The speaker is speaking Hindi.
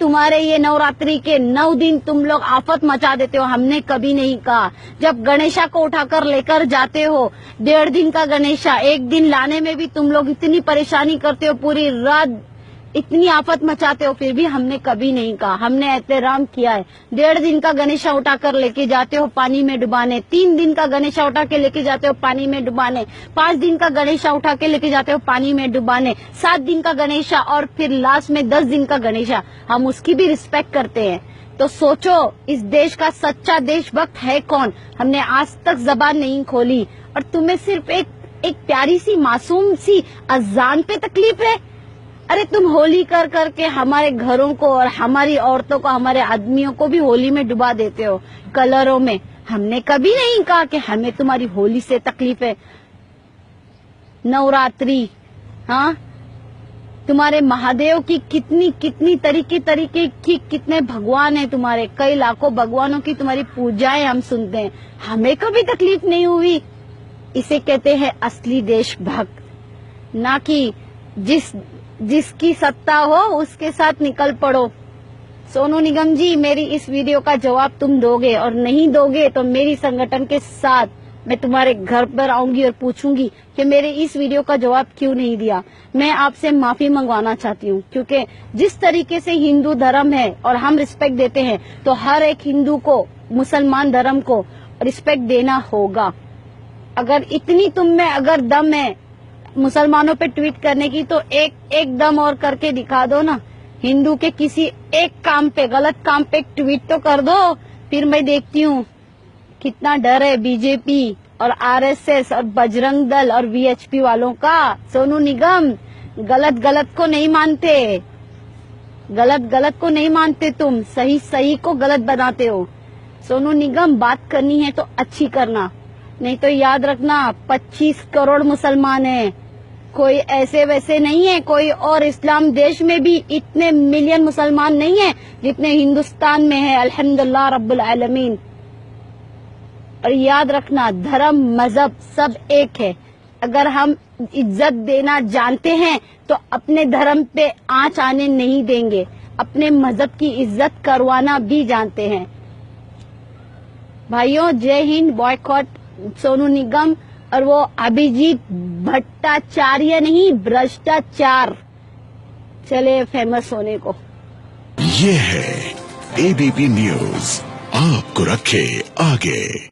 तुम्हारे ये नवरात्रि के 9 दिन तुम लोग आफत मचा देते हो, हमने कभी नहीं कहा। जब गणेशा को उठाकर लेकर जाते हो, 1.5 दिन का गणेशा, 1 दिन लाने में भी तुम लोग इतनी परेशानी करते हो, पूरी रात इतनी आफत मचाते हो, फिर भी हमने कभी नहीं कहा। हमने एहतराम किया है। 1.5 दिन का गणेशा उठाकर लेके जाते हो पानी में डुबाने, 3 दिन का गणेशा उठा के लेके जाते हो पानी में डुबाने, 5 दिन का गणेशा उठा के लेके जाते हो पानी में डुबाने, 7 दिन का गणेशा और फिर लास्ट में 10 दिन का गणेशा, हम उसकी भी रिस्पेक्ट करते हैं। तो सोचो, इस देश का सच्चा देशभक्त है कौन? हमने आज तक जबान नहीं खोली और तुम्हें सिर्फ एक प्यारी सी मासूम सी अजान पे तकलीफ है। अरे तुम होली कर करके हमारे घरों को और हमारी औरतों को, हमारे आदमियों को भी होली में डुबा देते हो कलरों में। हमने कभी नहीं कहा कि हमें तुम्हारी होली से तकलीफ है। नवरात्रि, हाँ, तुम्हारे महादेव की कितनी तरीके की कितने भगवान हैं तुम्हारे, कई लाखों भगवानों की तुम्हारी पूजाएं हम सुनते हैं, हमें कभी तकलीफ नहीं हुई। इसे कहते हैं असली देशभक्त, ना कि जिसकी सत्ता हो उसके साथ निकल पड़ो। सोनू निगम जी, मेरी इस वीडियो का जवाब तुम दोगे, और नहीं दोगे तो मेरी संगठन के साथ मैं तुम्हारे घर पर आऊंगी और पूछूंगी कि मेरे इस वीडियो का जवाब क्यों नहीं दिया। मैं आपसे माफी मंगवाना चाहती हूँ, क्योंकि जिस तरीके से हिंदू धर्म है और हम रिस्पेक्ट देते हैं, तो हर एक हिंदू को, मुसलमान धर्म को रिस्पेक्ट देना होगा। अगर इतनी तुम में अगर दम है मुसलमानों पे ट्वीट करने की, तो एक दम और करके दिखा दो ना। हिंदू के किसी एक काम पे, गलत काम पे ट्वीट तो कर दो, फिर मैं देखती हूँ कितना डर है बीजेपी और आरएसएस और बजरंग दल और वीएचपी वालों का। सोनू निगम, गलत को नहीं मानते, गलत को नहीं मानते तुम, सही को गलत बनाते हो। सोनू निगम, बात करनी है तो अच्छी करना, नहीं तो याद रखना 25 करोड़ मुसलमान हैं, कोई ऐसे वैसे नहीं है। कोई और इस्लाम देश में भी इतने मिलियन मुसलमान नहीं है जितने हिंदुस्तान में है, अल्हम्दुलिल्लाह रब्बुल आलमीन। और याद रखना, धर्म मजहब सब एक है। अगर हम इज्जत देना जानते हैं तो अपने धर्म पे आंच आने नहीं देंगे, अपने मजहब की इज्जत करवाना भी जानते हैं। भाइयों, जय हिंद। बॉयकॉट सोनू निगम और वो अभिजीत भट्टाचार्य नहीं, भ्रष्टाचार। चले फेमस होने को। ये है एबीपी न्यूज, आपको रखे आगे।